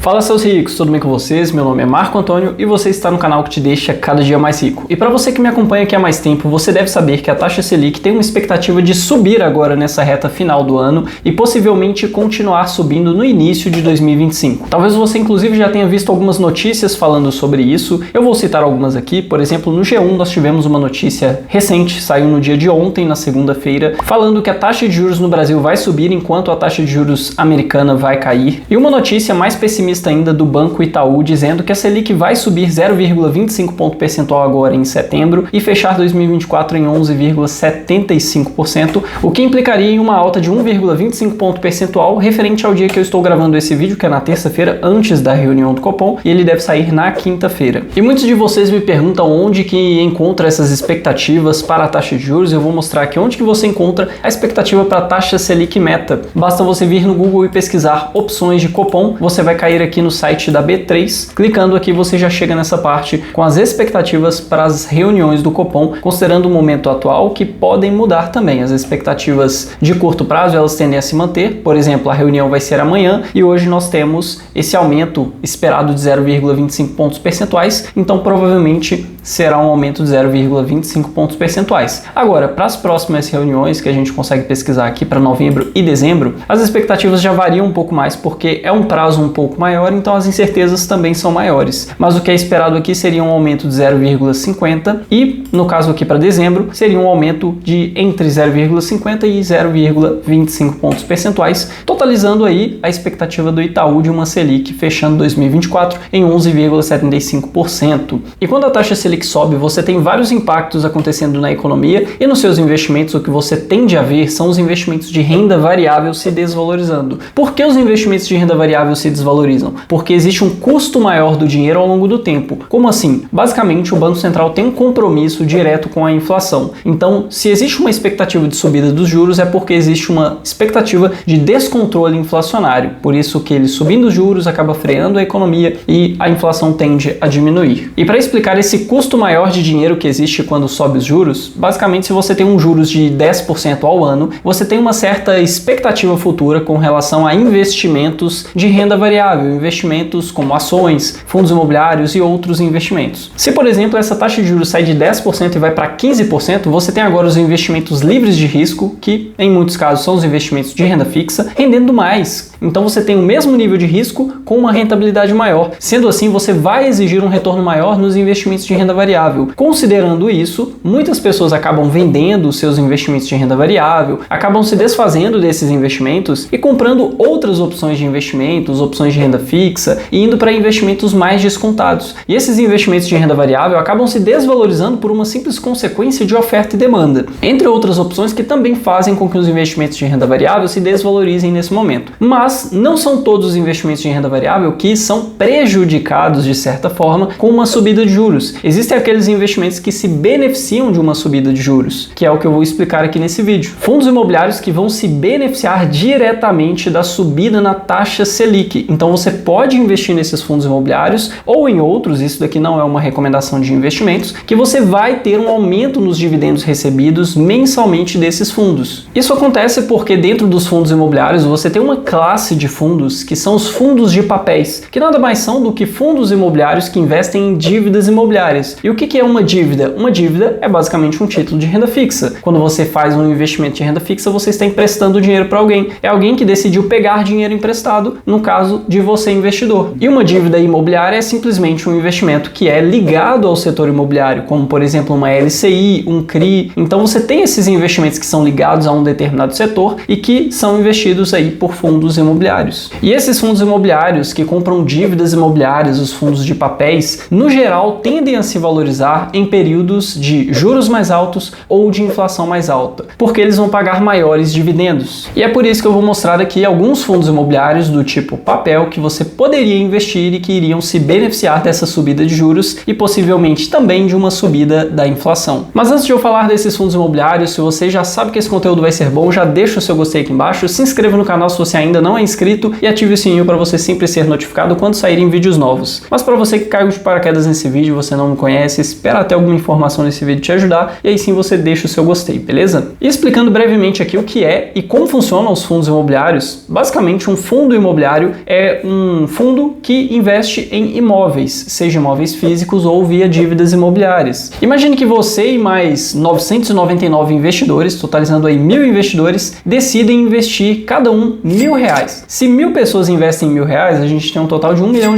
Fala seus ricos, tudo bem com vocês? Meu nome é Marco Antônio e você está no canal que te deixa cada dia mais rico. E para você que me acompanha aqui há mais tempo, você deve saber que a taxa Selic tem uma expectativa de subir agora nessa reta final do ano e possivelmente continuar subindo no início de 2025. Talvez você inclusive já tenha visto algumas notícias falando sobre isso. Eu vou citar algumas aqui. Por exemplo, no G1 nós tivemos uma notícia recente, saiu no dia de ontem, na segunda-feira, falando que a taxa de juros no Brasil vai subir enquanto a taxa de juros americana vai cair. E uma notícia mais pessimista ainda do Banco Itaú, dizendo que a Selic vai subir 0,25 ponto percentual agora em setembro e fechar 2024 em 11,75%, o que implicaria em uma alta de 1,25 ponto percentual referente ao dia que eu estou gravando esse vídeo, que é na terça-feira, antes da reunião do Copom, e ele deve sair na quinta-feira. E muitos de vocês me perguntam onde que encontra essas expectativas para a taxa de juros. Eu vou mostrar aqui onde que você encontra a expectativa para a taxa Selic meta. Basta você vir no Google e pesquisar opções de Copom, você vai cair aqui no site da B3, clicando aqui você já chega nessa parte com as expectativas para as reuniões do Copom, considerando o momento atual, que podem mudar também. As expectativas de curto prazo, elas tendem a se manter. Por exemplo, a reunião vai ser amanhã e hoje nós temos esse aumento esperado de 0,25 pontos percentuais, então provavelmente será um aumento de 0,25 pontos percentuais. Agora, para as próximas reuniões que a gente consegue pesquisar aqui para novembro e dezembro, as expectativas já variam um pouco mais porque é um prazo um pouco maior, então as incertezas também são maiores. Mas o que é esperado aqui seria um aumento de 0,50 e, no caso aqui para dezembro, seria um aumento de entre 0,50 e 0,25 pontos percentuais, totalizando aí a expectativa do Itaú de uma Selic fechando 2024 em 11,75%. E quando a taxa Selic sobe, você tem vários impactos acontecendo na economia e nos seus investimentos. O que você tende a ver são os investimentos de renda variável se desvalorizando. Por que os investimentos de renda variável se desvalorizam? Porque existe um custo maior do dinheiro ao longo do tempo. Como assim? Basicamente, o Banco Central tem um compromisso direto com a inflação. Então, se existe uma expectativa de subida dos juros, é porque existe uma expectativa de descontrole inflacionário. Por isso que ele subindo os juros acaba freando a economia e a inflação tende a diminuir. E para explicar esse custo maior de dinheiro que existe quando sobe os juros, basicamente, se você tem um juros de 10% ao ano, você tem uma certa expectativa futura com relação a investimentos de renda variável, investimentos como ações, fundos imobiliários e outros investimentos. Se, por exemplo, essa taxa de juros sai de 10% e vai para 15%, você tem agora os investimentos livres de risco, que em muitos casos são os investimentos de renda fixa, rendendo mais. Então você tem o mesmo nível de risco com uma rentabilidade maior. Sendo assim, você vai exigir um retorno maior nos investimentos de renda variável. Considerando isso, muitas pessoas acabam vendendo seus investimentos de renda variável, acabam se desfazendo desses investimentos e comprando outras opções de investimentos, opções de renda fixa, e indo para investimentos mais descontados. E esses investimentos de renda variável acabam se desvalorizando por uma simples consequência de oferta e demanda, entre outras opções que também fazem com que os investimentos de renda variável se desvalorizem nesse momento. Mas não são todos os investimentos de renda variável que são prejudicados, de certa forma, com uma subida de juros. Existem aqueles investimentos que se beneficiam de uma subida de juros, que é o que eu vou explicar aqui nesse vídeo. Fundos imobiliários que vão se beneficiar diretamente da subida na taxa Selic. Então você pode investir nesses fundos imobiliários ou em outros, isso daqui não é uma recomendação de investimentos, que você vai ter um aumento nos dividendos recebidos mensalmente desses fundos. Isso acontece porque dentro dos fundos imobiliários você tem uma classe de fundos que são os fundos de papéis, que nada mais são do que fundos imobiliários que investem em dívidas imobiliárias. E o que é uma dívida? Uma dívida é basicamente um título de renda fixa. Quando você faz um investimento de renda fixa, você está emprestando dinheiro para alguém. É alguém que decidiu pegar dinheiro emprestado, no caso de você, investidor. E uma dívida imobiliária é simplesmente um investimento que é ligado ao setor imobiliário, como por exemplo uma LCI, um CRI. Então você tem esses investimentos que são ligados a um determinado setor e que são investidos aí por fundos imobiliários. E esses fundos imobiliários que compram dívidas imobiliárias, os fundos de papéis, no geral tendem a se valorizar em períodos de juros mais altos ou de inflação mais alta, porque eles vão pagar maiores dividendos. E é por isso que eu vou mostrar aqui alguns fundos imobiliários do tipo papel que você poderia investir e que iriam se beneficiar dessa subida de juros e possivelmente também de uma subida da inflação. Mas antes de eu falar desses fundos imobiliários, se você já sabe que esse conteúdo vai ser bom, já deixa o seu gostei aqui embaixo, se inscreva no canal se você ainda não não é inscrito e ative o sininho para você sempre ser notificado quando saírem vídeos novos. Mas para você que caiu de paraquedas nesse vídeo, você não me conhece, espera até alguma informação nesse vídeo te ajudar e aí sim você deixa o seu gostei, beleza? E explicando brevemente aqui o que é e como funcionam os fundos imobiliários, basicamente um fundo imobiliário é um fundo que investe em imóveis, seja imóveis físicos ou via dívidas imobiliárias. Imagine que você e mais 999 investidores, totalizando aí 1.000 investidores, decidem investir cada um R$1.000. Se 1.000 pessoas investem R$1.000, a gente tem um total de R$1 milhão.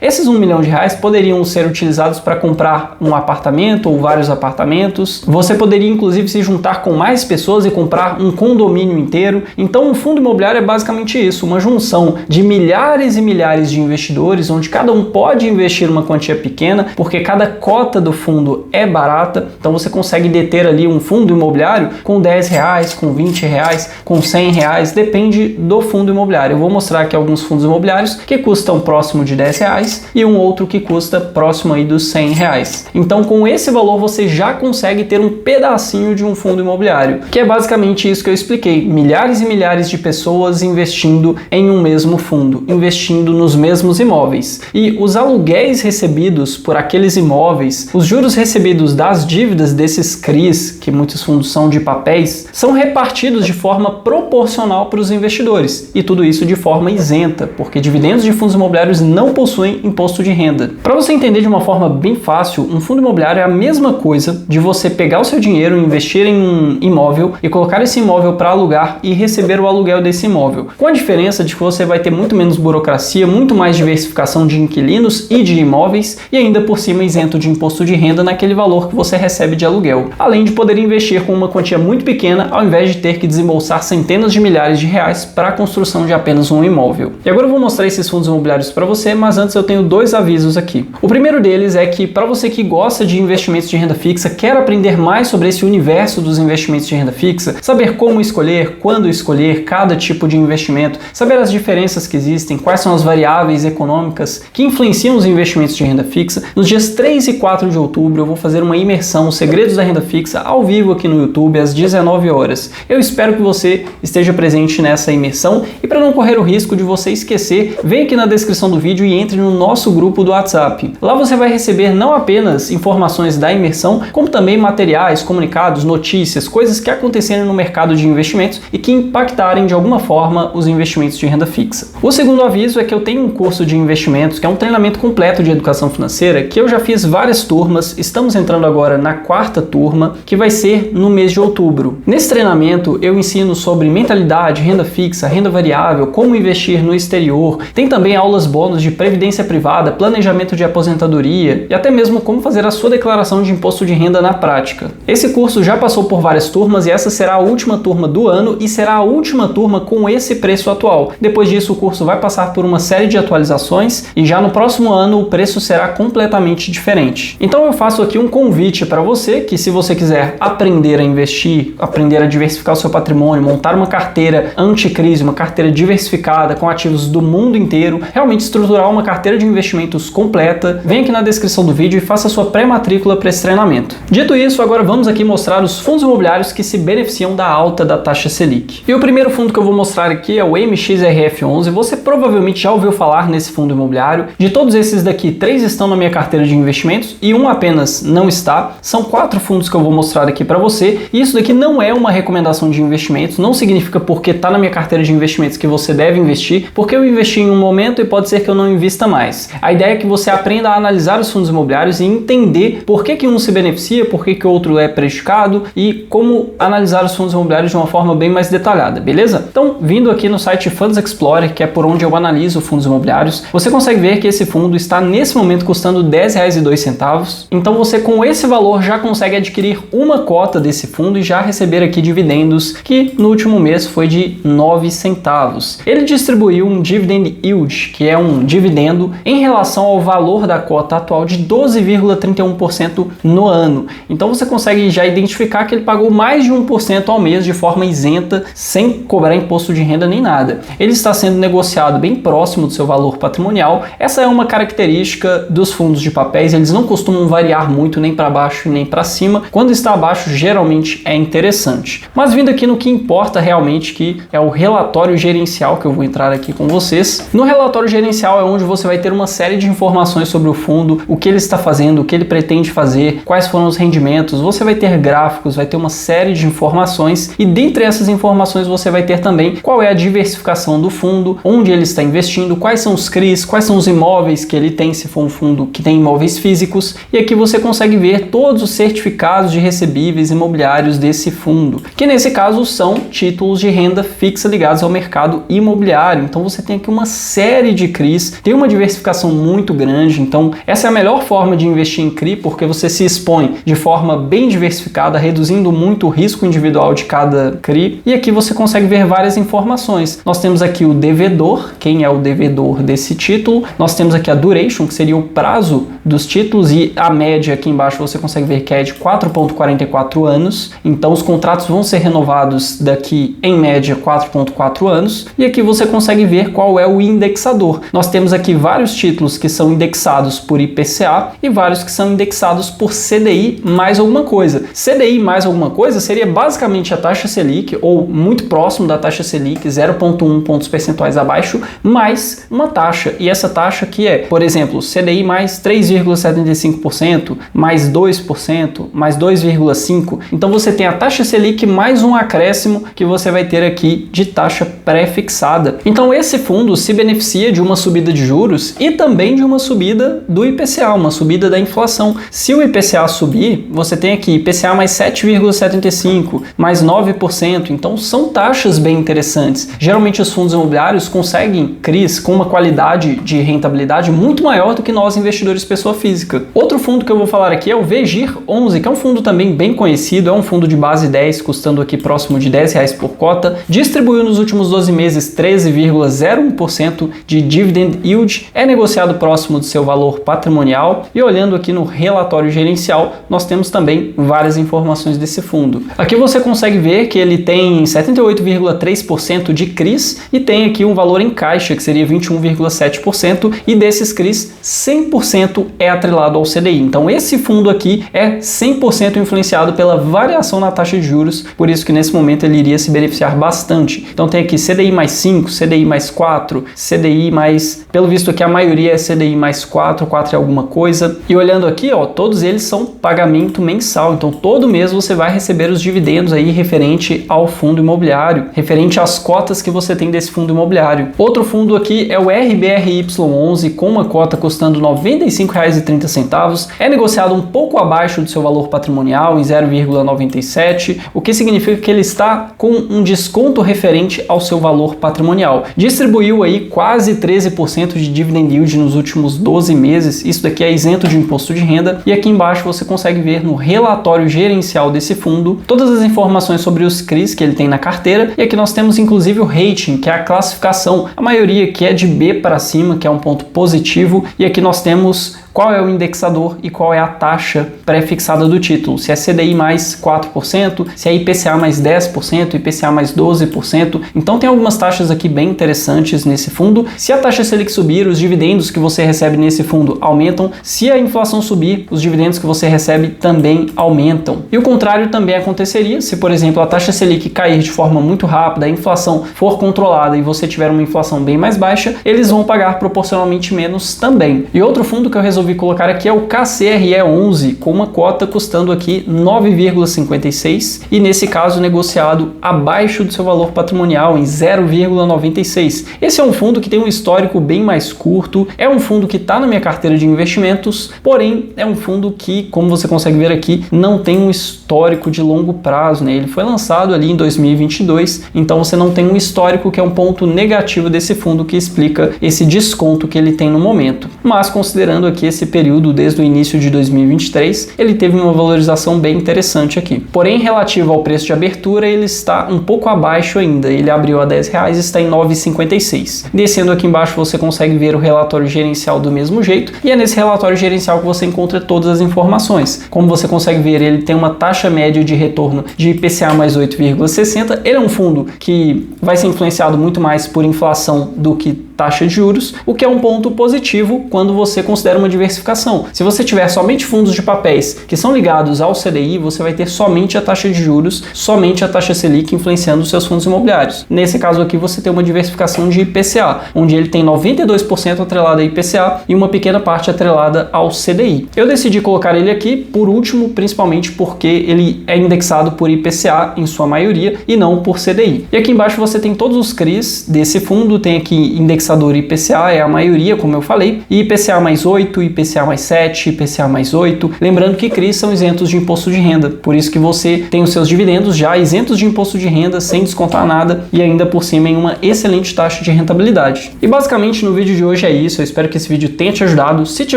Esses R$1 milhão poderiam ser utilizados para comprar um apartamento ou vários apartamentos. Você poderia inclusive se juntar com mais pessoas e comprar um condomínio inteiro. Então um fundo imobiliário é basicamente isso, uma junção de milhares e milhares de investidores, onde cada um pode investir uma quantia pequena, porque cada cota do fundo é barata. Então você consegue deter ali um fundo imobiliário com R$10, com R$20, com R$100, depende do fundo imobiliário. Eu vou mostrar aqui alguns fundos imobiliários que custam próximo de R$10 e um outro que custa próximo aí dos R$100. Então com esse valor você já consegue ter um pedacinho de um fundo imobiliário, que é basicamente isso que eu expliquei, milhares e milhares de pessoas investindo em um mesmo fundo, investindo nos mesmos imóveis. E os aluguéis recebidos por aqueles imóveis, os juros recebidos das dívidas desses CRIs, que muitos fundos são de papéis, são repartidos de forma proporcional para os investidores. E tudo isso de forma isenta, porque dividendos de fundos imobiliários não possuem imposto de renda. Para você entender de uma forma bem fácil, um fundo imobiliário é a mesma coisa de você pegar o seu dinheiro, investir em um imóvel e colocar esse imóvel para alugar e receber o aluguel desse imóvel. Com a diferença de que você vai ter muito menos burocracia, muito mais diversificação de inquilinos e de imóveis e ainda por cima isento de imposto de renda naquele valor que você recebe de aluguel. Além de poder investir com uma quantia muito pequena ao invés de ter que desembolsar centenas de milhares de reais para a construção de apenas um imóvel. E agora eu vou mostrar esses fundos imobiliários para você, mas antes eu tenho dois avisos aqui. O primeiro deles é que para você que gosta de investimentos de renda fixa, quer aprender mais sobre esse universo dos investimentos de renda fixa, saber como escolher, quando escolher cada tipo de investimento, saber as diferenças que existem, quais são as variáveis econômicas que influenciam os investimentos de renda fixa, nos dias 3 e 4 de outubro eu vou fazer uma imersão Segredos da Renda Fixa ao vivo aqui no YouTube às 19 horas. Eu espero que você esteja presente nessa imersão e para não correr o risco de você esquecer, vem aqui na descrição do vídeo e entre no nosso grupo do WhatsApp. Lá você vai receber não apenas informações da imersão, como também materiais, comunicados, notícias, coisas que acontecerem no mercado de investimentos e que impactarem de alguma forma os investimentos de renda fixa. O segundo aviso é que eu tenho um curso de investimentos, que é um treinamento completo de educação financeira, que eu já fiz várias turmas, estamos entrando agora na 4ª turma, que vai ser no mês de outubro. Nesse treinamento eu ensino sobre mentalidade, renda fixa, renda variável, como investir no exterior, tem também aulas bônus de previdência privada, planejamento de aposentadoria e até mesmo como fazer a sua declaração de imposto de renda na prática. Esse curso já passou por várias turmas e essa será a última turma do ano e será a última turma com esse preço atual. Depois disso o curso vai passar por uma série de atualizações e já no próximo ano o preço será completamente diferente. Então eu faço aqui um convite para você que, se você quiser aprender a investir, aprender a diversificar o seu patrimônio, montar uma carteira anticrise, uma carteira diversificada com ativos do mundo inteiro, realmente estruturar uma carteira de investimentos completa, vem aqui na descrição do vídeo e faça sua pré-matrícula para esse treinamento. Dito isso, agora vamos aqui mostrar os fundos imobiliários que se beneficiam da alta da taxa Selic. E o primeiro fundo que eu vou mostrar aqui é o MXRF11. Você provavelmente já ouviu falar nesse fundo imobiliário. De todos esses daqui, 3 estão na minha carteira de investimentos e um apenas não está. São 4 fundos que eu vou mostrar aqui para você. E isso daqui não é uma recomendação de investimentos, não significa porque está na minha carteira de investimentos que você deve investir, porque eu investi em um momento e pode ser que eu não invista mais. A ideia é que você aprenda a analisar os fundos imobiliários e entender por que um se beneficia, por que o outro é prejudicado e como analisar os fundos imobiliários de uma forma bem mais detalhada, beleza? Então, vindo aqui no site Funds Explorer, que é por onde eu analiso fundos imobiliários, você consegue ver que esse fundo está nesse momento custando R$10,02. Então você com esse valor já consegue adquirir uma cota desse fundo e já receber aqui dividendos, que no último mês foi de 9 centavos. Ele distribuiu um dividend yield, que é um dividendo em relação ao valor da cota atual de 12,31% no ano. Então você consegue já identificar que ele pagou mais de 1% ao mês de forma isenta, sem cobrar imposto de renda nem nada. Ele está sendo negociado bem próximo do seu valor patrimonial. Essa é uma característica dos fundos de papéis, eles não costumam variar muito nem para baixo nem para cima. Quando está abaixo, geralmente é interessante. Mas vindo aqui no que importa realmente, que é o relatório gerencial, que eu vou entrar aqui com vocês. No relatório gerencial é onde você vai ter uma série de informações sobre o fundo, o que ele está fazendo, o que ele pretende fazer, quais foram os rendimentos, você vai ter gráficos, vai ter uma série de informações e dentre essas informações você vai ter também qual é a diversificação do fundo, onde ele está investindo, quais são os CRIs, quais são os imóveis que ele tem, se for um fundo que tem imóveis físicos, e aqui você consegue ver todos os certificados de recebíveis imobiliários desse fundo, que nesse caso são títulos de renda fixa ligados ao mercado imobiliário. Então você tem aqui uma série de CRIs, tem uma diversificação muito grande, então essa é a melhor forma de investir em CRI, porque você se expõe de forma bem diversificada, reduzindo muito o risco individual de cada CRI, e aqui você consegue ver várias informações. Nós temos aqui o devedor, quem é o devedor desse título, nós temos aqui a duration, que seria o prazo dos títulos, e a média aqui embaixo você consegue ver que é de 4,44 anos, então os contratos vão ser renovados daqui em média 4,4 anos, e aqui você consegue ver qual é o indexador. Nós temos aqui vários títulos que são indexados por IPCA e vários que são indexados por CDI mais alguma coisa. CDI mais alguma coisa seria basicamente a taxa Selic, ou muito próximo da taxa Selic, 0,1 pontos percentuais abaixo, mais uma taxa, e essa taxa aqui é, por exemplo, CDI mais 3,75%, mais 2%, mais 2,5%. Então você tem a taxa Selic mais um acréscimo que você vai ter aqui de taxa pré-fixada. Então esse fundo se beneficia de uma subida de juros e também de uma subida do IPCA, uma subida da inflação. Se o IPCA subir, você tem aqui IPCA mais 7,75%, mais 9%, então são taxas bem interessantes. Geralmente os fundos imobiliários conseguem CRIs com uma qualidade de rentabilidade muito maior do que nós investidores pessoa física. Outro fundo que eu vou falar aqui é o VGIR11, que é um fundo também bem conhecido, é um fundo de base 10, custando aqui próximo de R$10 por cota, distribuiu nos últimos 12 meses 13,01% de dividend yield, é negociado próximo do seu valor patrimonial, e olhando aqui no relatório gerencial, nós temos também várias informações desse fundo. Aqui você consegue ver que ele tem 78,3% de CRIs e tem aqui um valor em caixa, que seria 21,7%, e desses CRIs, 100% é atrelado ao CDI. Então esse fundo aqui é 100% influenciado pela variação na taxa de juros, por isso que nesse momento ele iria se beneficiar bastante. Então tem aqui CDI mais 5, CDI mais 4, CDI mais, pelo visto aqui a maioria é CDI mais 4 e alguma coisa. E olhando aqui, ó, todos eles são pagamento mensal, então todo mês você vai receber os dividendos aí referente ao fundo imobiliário, referente às cotas que você tem desse fundo imobiliário. Outro fundo aqui é o RBRY11, com uma cota custando R$ 95,30, é negociado um pouco abaixo do seu valor patrimonial, em 0,97, o que significa que ele está com um desconto referente ao seu valor patrimonial. Distribuiu aí quase 13% de dividend yield nos últimos 12 meses, isso daqui é isento de imposto de renda, e aqui embaixo você consegue ver no relatório gerencial desse fundo todas as informações sobre os CRIs que ele tem na carteira, e aqui nós temos inclusive o rating, que é a classificação, a maioria que é de B para cima, que é um ponto positivo, e aqui nós temos qual é o indexador e qual é a taxa pré-fixada do título, se é CDI mais 4%, se é IPCA mais 10%, IPCA mais 12%, então tem algumas taxas aqui bem interessantes nesse fundo. Se a taxa Selic subir, os dividendos que você recebe nesse fundo aumentam, se a inflação subir, os dividendos que você recebe também aumentam. E o contrário também aconteceria, se por exemplo a taxa Selic cair de forma muito rápida, a inflação for controlada e você tiver uma inflação bem mais baixa, eles vão pagar proporcionalmente menos também. E outro fundo que eu resolvi colocar aqui é o KCRE11, com uma cota custando aqui 9,56 e nesse caso negociado abaixo do seu valor patrimonial, em 0,96. Esse é um fundo que tem um histórico bem mais curto, é um fundo que está na minha carteira de investimentos, porém é um fundo que, como você consegue ver aqui, não tem um histórico de longo prazo, né? Ele foi lançado ali em 2022, então você não tem um histórico, que é um ponto negativo desse fundo que explica esse desconto que ele tem no momento. Mas considerando aqui esse período desde o início de 2023, ele teve uma valorização bem interessante aqui. Porém, relativo ao preço de abertura, ele está um pouco abaixo ainda. Ele abriu a R$10 e está em 9,56. Descendo aqui embaixo, você consegue ver o relatório gerencial do mesmo jeito, e é nesse relatório gerencial que você encontra todas as informações. Como você consegue ver, ele tem uma taxa média de retorno de IPCA mais 8,60. Ele é um fundo que vai ser influenciado muito mais por inflação do que taxa de juros, o que é um ponto positivo quando você considera uma diversificação. Se você tiver somente fundos de papéis que são ligados ao CDI, você vai ter somente a taxa de juros, somente a taxa Selic influenciando os seus fundos imobiliários. Nesse caso aqui, você tem uma diversificação de IPCA, onde ele tem 92% atrelado a IPCA e uma pequena parte atrelada ao CDI. Eu decidi colocar ele aqui por último, principalmente porque ele é indexado por IPCA em sua maioria e não por CDI. E aqui embaixo você tem todos os CRIs desse fundo, tem aqui indexador IPCA, é a maioria, como eu falei, e IPCA mais 8, IPCA mais 7, IPCA mais 8. Lembrando que CRIs são isentos de imposto de renda, por isso que você tem os seus dividendos já isentos de imposto de renda, sem descontar nada e ainda por cima em uma excelente taxa de rentabilidade. E basicamente no vídeo de hoje é isso, eu espero que esse vídeo tenha te ajudado. Se te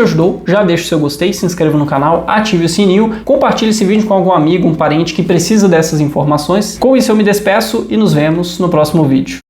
ajudou, já deixa o seu gostei, se inscreva no canal, ative o sininho, compartilhe esse vídeo com algum amigo, um parente que precisa dessas informações. Com isso eu me despeço e nos vemos no próximo vídeo.